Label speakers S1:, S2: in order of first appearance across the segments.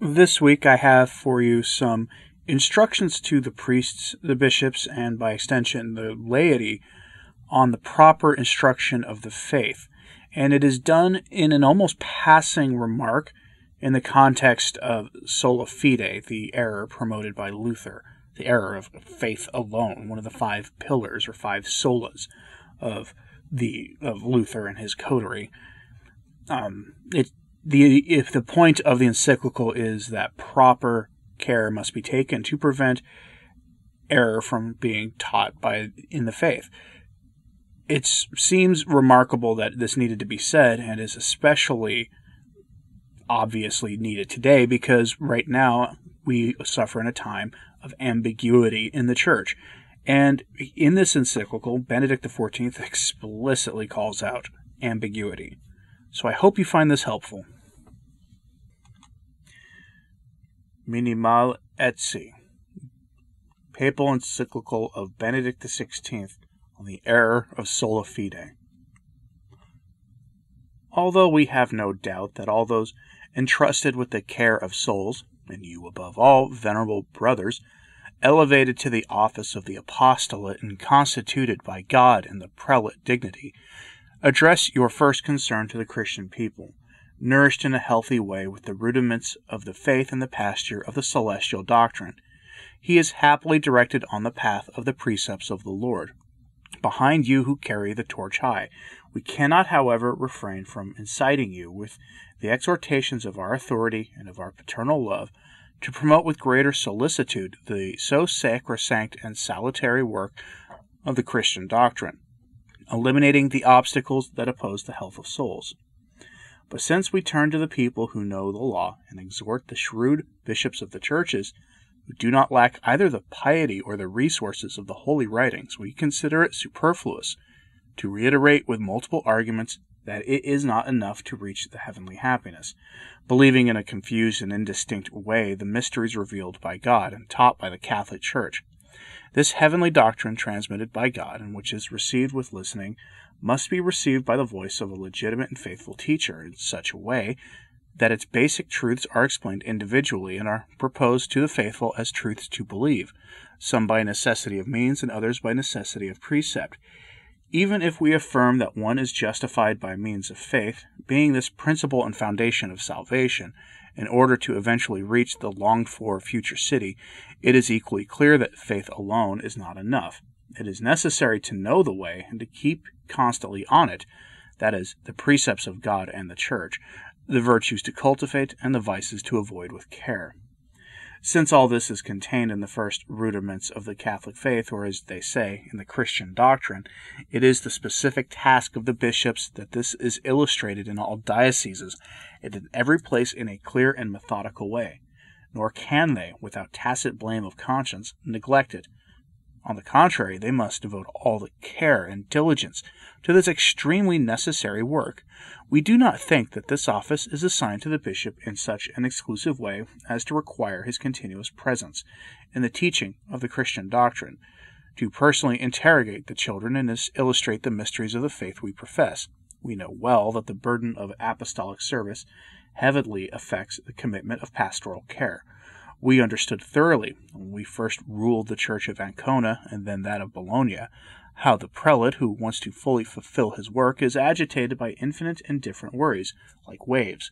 S1: This week I have for you some instructions to the priests, the bishops, and by extension the laity on the proper instruction of the faith. And it is done in an almost passing remark in the context of sola fide, the error promoted by Luther, the error of faith alone, one of the five pillars or five solas of Luther and his coterie. If the point of the encyclical is that proper care must be taken to prevent error from being taught in the faith. It seems remarkable that this needed to be said, and is especially obviously needed today because right now we suffer in a time of ambiguity in the church. And in this encyclical, Benedict XIV explicitly calls out ambiguity. So I hope you find this helpful. Minimal Etsi, Papal Encyclical of Benedict XVI on the error of sola fide. Although we have no doubt that all those entrusted with the care of souls, and you above all, venerable brothers, elevated to the office of the apostolate and constituted by God in the prelate dignity, address your first concern to the Christian people, nourished in a healthy way with the rudiments of the faith and the pasture of the celestial doctrine. He is happily directed on the path of the precepts of the Lord. Behind you who carry the torch high, we cannot, however, refrain from inciting you with the exhortations of our authority and of our paternal love to promote with greater solicitude the so sacrosanct and salutary work of the Christian doctrine, eliminating the obstacles that oppose the health of souls. But since we turn to the people who know the law and exhort the shrewd bishops of the churches, who do not lack either the piety or the resources of the holy writings, we consider it superfluous to reiterate with multiple arguments that it is not enough to reach the heavenly happiness, believing in a confused and indistinct way the mysteries revealed by God and taught by the Catholic Church. This heavenly doctrine transmitted by God, and which is received with listening, must be received by the voice of a legitimate and faithful teacher in such a way that its basic truths are explained individually and are proposed to the faithful as truths to believe, some by necessity of means and others by necessity of precept. Even if we affirm that one is justified by means of faith, being this principle and foundation of salvation, in order to eventually reach the longed-for future city, it is equally clear that faith alone is not enough. It is necessary to know the way and to keep constantly on it, that is, the precepts of God and the Church, the virtues to cultivate and the vices to avoid with care. Since all this is contained in the first rudiments of the Catholic faith, or as they say, in the Christian doctrine, it is the specific task of the bishops that this is illustrated in all dioceses and in every place in a clear and methodical way, nor can they, without tacit blame of conscience, neglect it. On the contrary, they must devote all the care and diligence to this extremely necessary work. We do not think that this office is assigned to the bishop in such an exclusive way as to require his continuous presence in the teaching of the Christian doctrine, to personally interrogate the children and illustrate the mysteries of the faith we profess. We know well that the burden of apostolic service heavily affects the commitment of pastoral care. We understood thoroughly, when we first ruled the Church of Ancona and then that of Bologna, how the prelate who wants to fully fulfill his work is agitated by infinite and different worries, like waves.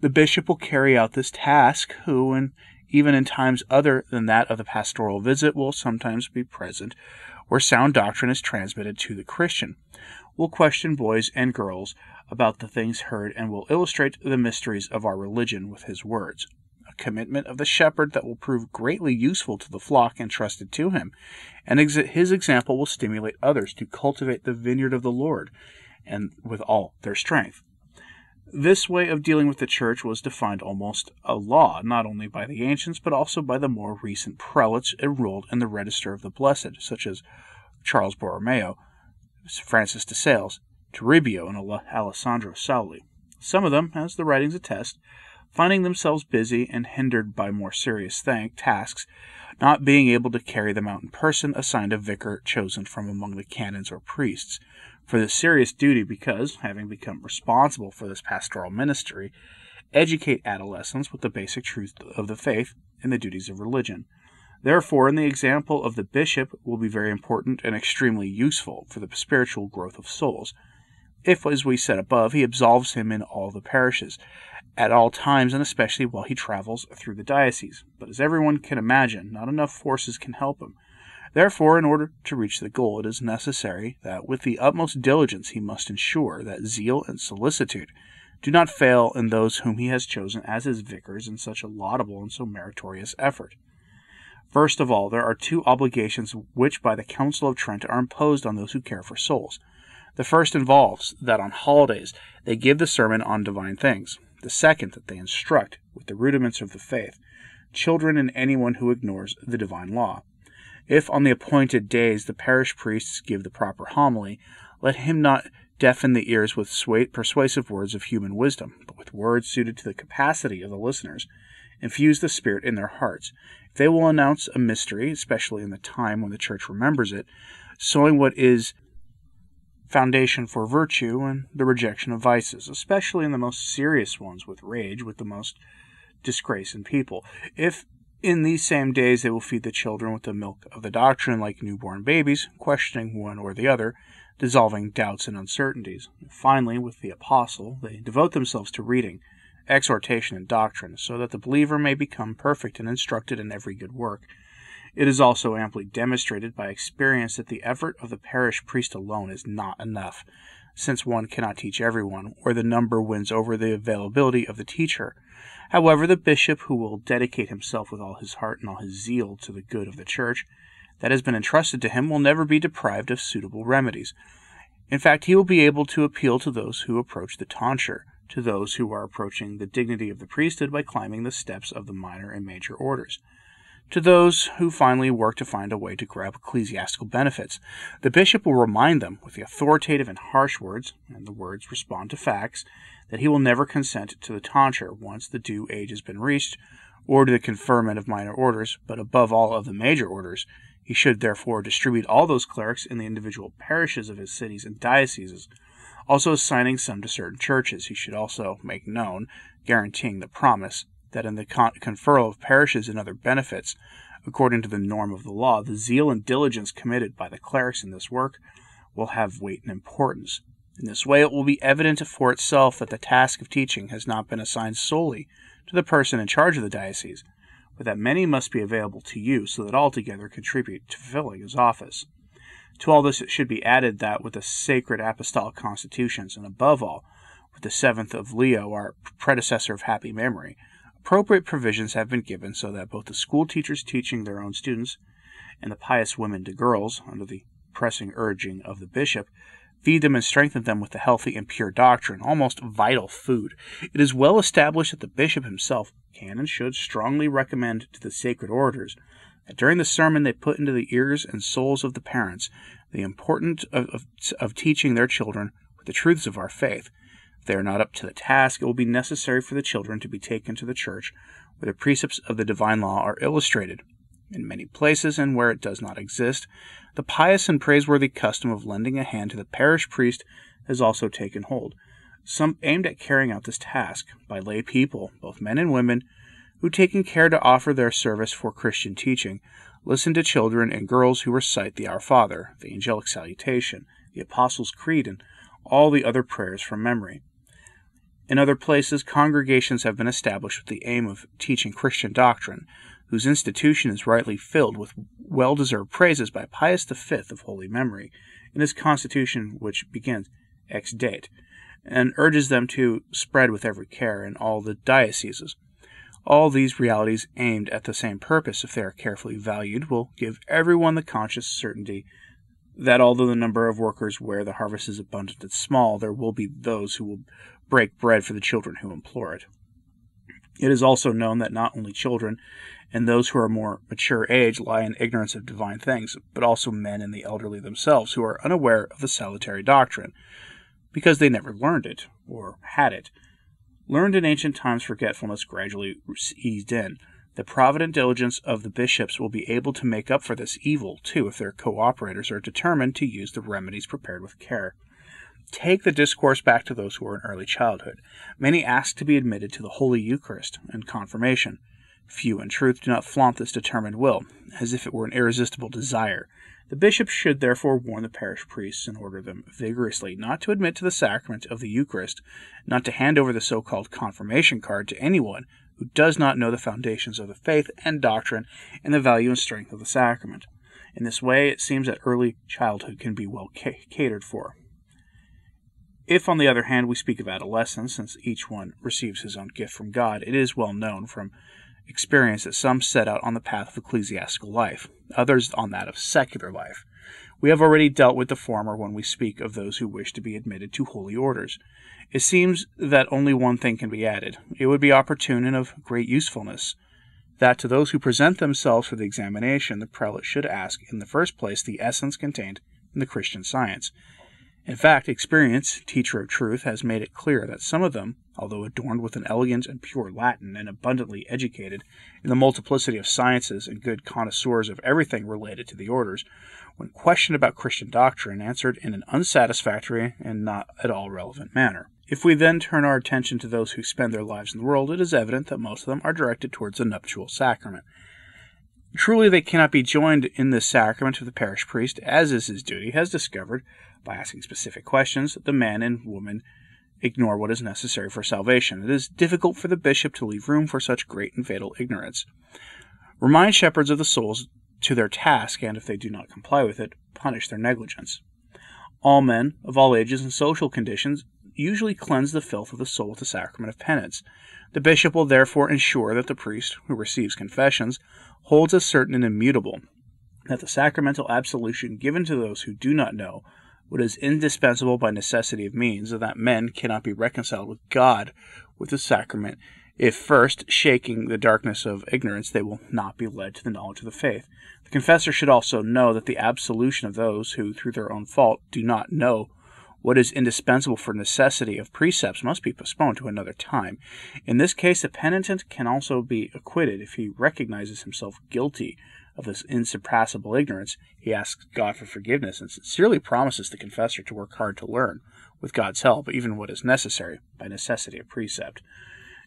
S1: The bishop will carry out this task, who, and even in times other than that of the pastoral visit, will sometimes be present, where sound doctrine is transmitted to the Christian, will question boys and girls about the things heard, and will illustrate the mysteries of our religion with his words. Commitment of the shepherd that will prove greatly useful to the flock entrusted to him, and his example will stimulate others to cultivate the vineyard of the Lord, and with all their strength. This way of dealing with the Church was defined almost a law, not only by the ancients, but also by the more recent prelates enrolled in the Register of the Blessed, such as Charles Borromeo, Francis de Sales, Toribio, and Alessandro Sauli. Some of them, as the writings attest, finding themselves busy and hindered by more serious tasks, not being able to carry them out in person, assigned a vicar chosen from among the canons or priests for this serious duty because, having become responsible for this pastoral ministry, educate adolescents with the basic truths of the faith and the duties of religion. Therefore, in the example of the bishop will be very important and extremely useful for the spiritual growth of souls. If, as we said above, he absolves him in all the parishes, at all times, and especially while he travels through the diocese. But as everyone can imagine, not enough forces can help him. Therefore, in order to reach the goal, it is necessary that with the utmost diligence he must ensure that zeal and solicitude do not fail in those whom he has chosen as his vicars in such a laudable and so meritorious effort. First of all, there are two obligations which by the Council of Trent are imposed on those who care for souls. The first involves that on holidays they give the sermon on divine things. The second, that they instruct, with the rudiments of the faith, children and anyone who ignores the divine law. If on the appointed days the parish priests give the proper homily, let him not deafen the ears with persuasive words of human wisdom, but with words suited to the capacity of the listeners. Infuse the Spirit in their hearts. If they will announce a mystery, especially in the time when the Church remembers it, sowing what is foundation for virtue and the rejection of vices, especially in the most serious ones with rage, with the most disgrace in people. If in these same days they will feed the children with the milk of the doctrine like newborn babies, questioning one or the other, dissolving doubts and uncertainties. Finally, with the apostle, they devote themselves to reading, exhortation, and doctrine, so that the believer may become perfect and instructed in every good work. It is also amply demonstrated by experience that the effort of the parish priest alone is not enough, since one cannot teach everyone, or the number wins over the availability of the teacher. However, the bishop who will dedicate himself with all his heart and all his zeal to the good of the Church that has been entrusted to him will never be deprived of suitable remedies. In fact, he will be able to appeal to those who approach the tonsure, to those who are approaching the dignity of the priesthood by climbing the steps of the minor and major orders, to those who finally work to find a way to grab ecclesiastical benefits. The bishop will remind them, with the authoritative and harsh words, and the words respond to facts, that he will never consent to the tonsure once the due age has been reached, or to the conferment of minor orders, but above all of the major orders. He should therefore distribute all those clerics in the individual parishes of his cities and dioceses, also assigning some to certain churches. He should also make known, guaranteeing the promise, that in the conferral of parishes and other benefits, according to the norm of the law, the zeal and diligence committed by the clerics in this work will have weight and importance. In this way it will be evident for itself that the task of teaching has not been assigned solely to the person in charge of the diocese, but that many must be available to you, so that all together contribute to fulfilling his office. To all this it should be added that with the sacred apostolic constitutions, and above all, with the 7th of Leo, our predecessor of happy memory, appropriate provisions have been given so that both the school teachers teaching their own students and the pious women to girls, under the pressing urging of the bishop, feed them and strengthen them with the healthy and pure doctrine, almost vital food. It is well established that the bishop himself can and should strongly recommend to the sacred orders that during the sermon they put into the ears and souls of the parents the importance of teaching their children with the truths of our faith. If they are not up to the task, it will be necessary for the children to be taken to the church, where the precepts of the divine law are illustrated. In many places, and where it does not exist, the pious and praiseworthy custom of lending a hand to the parish priest has also taken hold. Some aimed at carrying out this task by lay people, both men and women, who, taking care to offer their service for Christian teaching, listen to children and girls who recite the Our Father, the Angelic Salutation, the Apostles' Creed, and all the other prayers from memory. In other places, congregations have been established with the aim of teaching Christian doctrine, whose institution is rightly filled with well-deserved praises by Pius V of holy memory, in his constitution which begins ex date, and urges them to spread with every care in all the dioceses. All these realities aimed at the same purpose, if they are carefully valued, will give everyone the conscious certainty that although the number of workers where the harvest is abundant and small, there will be those who will break bread for the children who implore it. It is also known that not only children and those who are more mature age lie in ignorance of divine things, but also men and the elderly themselves who are unaware of the salutary doctrine, because they never learned it, or had it. Learned in ancient times, forgetfulness gradually eased in. The provident diligence of the bishops will be able to make up for this evil, too, if their co-operators are determined to use the remedies prepared with care. Take the discourse back to those who are in early childhood. Many ask to be admitted to the Holy Eucharist and confirmation. Few, in truth, do not flaunt this determined will, as if it were an irresistible desire. The bishop should therefore warn the parish priests and order them vigorously not to admit to the sacrament of the Eucharist, not to hand over the so-called confirmation card to anyone who does not know the foundations of the faith and doctrine and the value and strength of the sacrament. In this way, it seems that early childhood can be well catered for. If, on the other hand, we speak of adolescence, since each one receives his own gift from God, it is well known from experience that some set out on the path of ecclesiastical life, others on that of secular life. We have already dealt with the former when we speak of those who wish to be admitted to holy orders. It seems that only one thing can be added. It would be opportune and of great usefulness that to those who present themselves for the examination, the prelate should ask, in the first place, the essence contained in the Christian science. In fact, experience, teacher of truth, has made it clear that some of them, although adorned with an elegant and pure Latin and abundantly educated in the multiplicity of sciences and good connoisseurs of everything related to the orders, when questioned about Christian doctrine, answered in an unsatisfactory and not at all relevant manner. If we then turn our attention to those who spend their lives in the world, it is evident that most of them are directed towards the nuptial sacrament. Truly, they cannot be joined in this sacrament if the parish priest, as is his duty, has discovered, by asking specific questions, that the man and woman ignore what is necessary for salvation. It is difficult for the bishop to leave room for such great and fatal ignorance. Remind shepherds of the souls to their task, and if they do not comply with it, punish their negligence. All men, of all ages and social conditions, usually cleanse the filth of the soul with the sacrament of penance. The bishop will therefore ensure that the priest, who receives confessions, holds as certain and immutable that the sacramental absolution given to those who do not know what is indispensable by necessity of means, and that men cannot be reconciled with God with the sacrament if first, shaking the darkness of ignorance, they will not be led to the knowledge of the faith. The confessor should also know that the absolution of those who, through their own fault, do not know what is indispensable for necessity of precepts must be postponed to another time. In this case, the penitent can also be acquitted if he recognizes himself guilty of this insurpassable ignorance. He asks God for forgiveness and sincerely promises the confessor to work hard to learn, with God's help, even what is necessary by necessity of precept.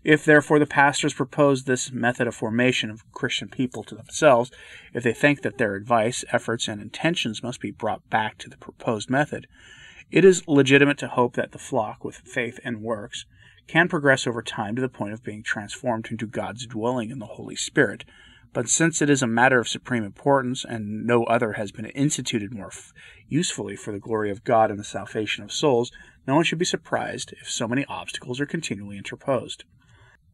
S1: If, therefore, the pastors propose this method of formation of Christian people to themselves, if they think that their advice, efforts, and intentions must be brought back to the proposed method, it is legitimate to hope that the flock, with faith and works, can progress over time to the point of being transformed into God's dwelling in the Holy Spirit. But since it is a matter of supreme importance, and no other has been instituted more usefully for the glory of God and the salvation of souls, no one should be surprised if so many obstacles are continually interposed.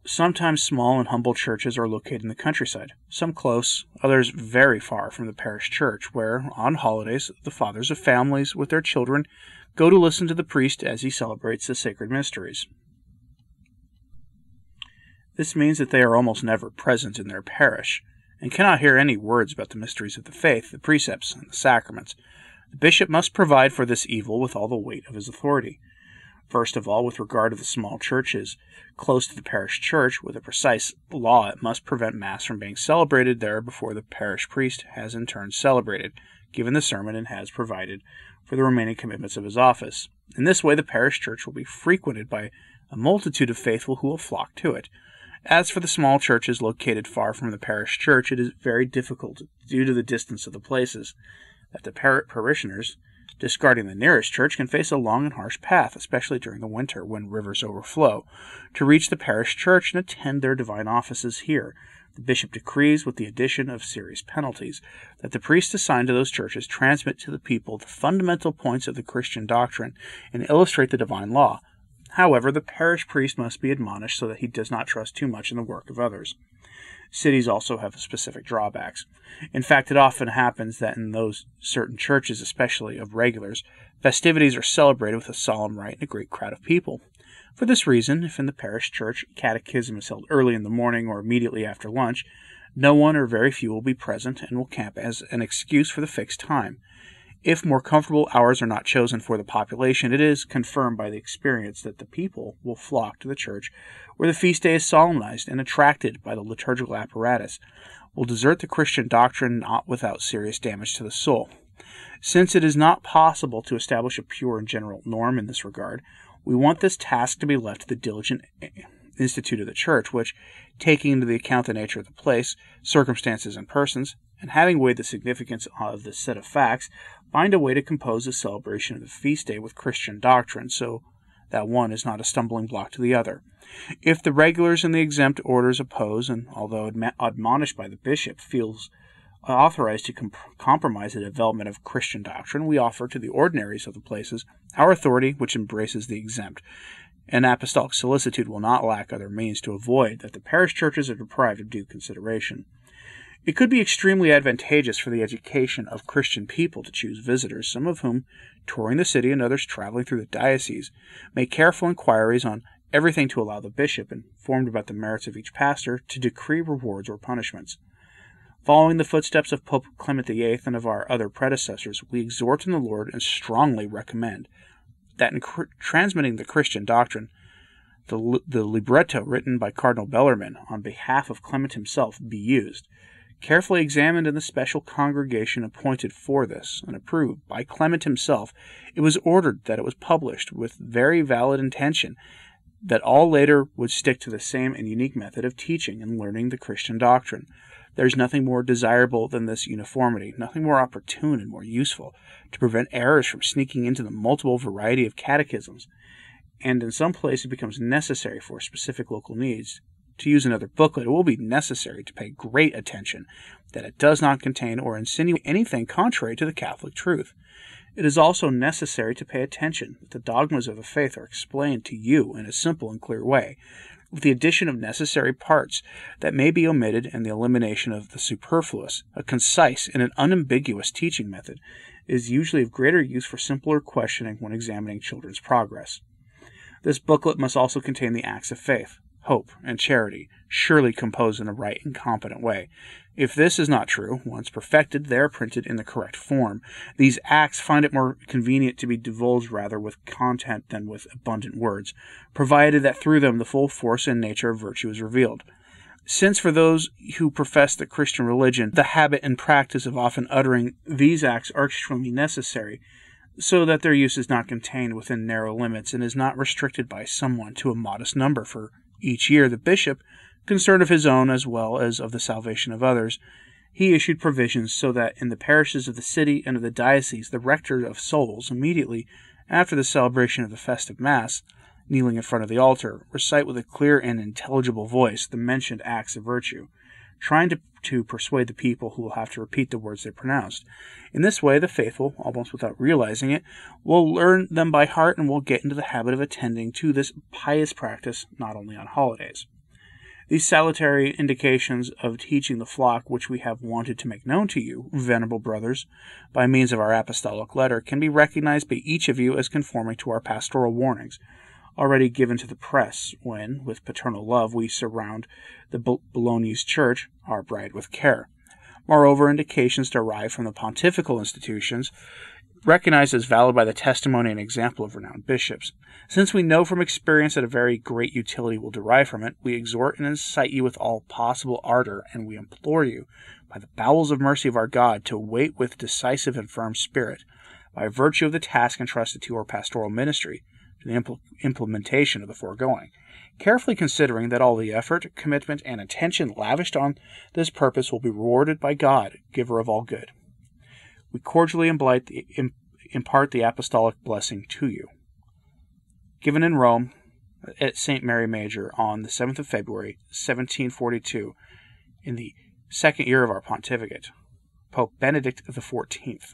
S1: Sometimes small and humble churches are located in the countryside, some close, others very far from the parish church, where, on holidays, the fathers of families with their children go to listen to the priest as he celebrates the sacred mysteries. This means that they are almost never present in their parish, and cannot hear any words about the mysteries of the faith, the precepts, and the sacraments. The bishop must provide for this evil with all the weight of his authority. First of all, with regard to the small churches close to the parish church, with a precise law, it must prevent Mass from being celebrated there before the parish priest has in turn celebrated, given the sermon, and has provided for the remaining commitments of his office. In this way, the parish church will be frequented by a multitude of faithful who will flock to it. As for the small churches located far from the parish church, it is very difficult, due to the distance of the places, that the parishioners, discarding the nearest church, can face a long and harsh path, especially during the winter, when rivers overflow, to reach the parish church and attend their divine offices here. The bishop decrees, with the addition of serious penalties, that the priests assigned to those churches transmit to the people the fundamental points of the Christian doctrine and illustrate the divine law. However, the parish priest must be admonished so that he does not trust too much in the work of others. Cities also have specific drawbacks. In fact, it often happens that in those certain churches, especially of regulars, festivities are celebrated with a solemn rite and a great crowd of people. For this reason, if in the parish church catechism is held early in the morning or immediately after lunch, no one or very few will be present and will camp as an excuse for the fixed time. If more comfortable hours are not chosen for the population, it is confirmed by the experience that the people will flock to the church where the feast day is solemnized, and, attracted by the liturgical apparatus, will desert the Christian doctrine not without serious damage to the soul. Since it is not possible to establish a pure and general norm in this regard, we want this task to be left to the diligent institute of the Church, which, taking into the account the nature of the place, circumstances, and persons, and having weighed the significance of this set of facts, find a way to compose the celebration of the feast day with Christian doctrine, so that one is not a stumbling block to the other. If the regulars and the exempt orders oppose, and although admonished by the bishop, feels authorized to compromise the development of Christian doctrine, we offer to the ordinaries of the places our authority, which embraces the exempt. And apostolic solicitude will not lack other means to avoid that the parish churches are deprived of due consideration. It could be extremely advantageous for the education of Christian people to choose visitors, some of whom, touring the city and others traveling through the diocese, make careful inquiries on everything to allow the bishop, informed about the merits of each pastor, to decree rewards or punishments. Following the footsteps of Pope Clement VIII and of our other predecessors, we exhort in the Lord and strongly recommend that in transmitting the Christian doctrine, the libretto written by Cardinal Bellarmine on behalf of Clement himself be used, carefully examined in the special congregation appointed for this, and approved by Clement himself. It was ordered that it was published with very valid intention that all later would stick to the same and unique method of teaching and learning the Christian doctrine. There is nothing more desirable than this uniformity, nothing more opportune and more useful to prevent errors from sneaking into the multiple variety of catechisms, and in some places it becomes necessary for specific local needs to use another booklet. It will be necessary to pay great attention that it does not contain or insinuate anything contrary to the Catholic truth. It is also necessary to pay attention that the dogmas of the faith are explained to you in a simple and clear way, with the addition of necessary parts that may be omitted and the elimination of the superfluous. A concise and an unambiguous teaching method is usually of greater use for simpler questioning when examining children's progress. This booklet must also contain the acts of faith, hope, and charity, surely composed in a right and competent way. If this is not true, once perfected, they are printed in the correct form. These acts find it more convenient to be divulged rather with content than with abundant words, provided that through them the full force and nature of virtue is revealed. Since for those who profess the Christian religion, the habit and practice of often uttering these acts are extremely necessary, so that their use is not contained within narrow limits and is not restricted by someone to a modest number, for each year the bishop, concerned of his own as well as of the salvation of others, he issued provisions so that in the parishes of the city and of the diocese the rector of souls, immediately after the celebration of the festive Mass, kneeling in front of the altar, recite with a clear and intelligible voice the mentioned acts of virtue, trying to persuade the people who will have to repeat the words they pronounced. In this way, the faithful, almost without realizing it, will learn them by heart and will get into the habit of attending to this pious practice not only on holidays. These salutary indications of teaching the flock which we have wanted to make known to you, venerable brothers, by means of our apostolic letter, can be recognized by each of you as conforming to our pastoral warnings, already given to the press, when, with paternal love, we surround the Bolognese Church, our bride, with care. Moreover, indications derived from the pontifical institutions, recognized as valid by the testimony and example of renowned bishops. Since we know from experience that a very great utility will derive from it, we exhort and incite you with all possible ardor, and we implore you, by the bowels of mercy of our God, to wait with decisive and firm spirit, by virtue of the task entrusted to your pastoral ministry, to the implementation of the foregoing, carefully considering that all the effort, commitment, and attention lavished on this purpose will be rewarded by God, giver of all good. We cordially impart the apostolic blessing to you. Given in Rome at St. Mary Major on the 7th of February, 1742, in the second year of our pontificate, Pope Benedict XIV.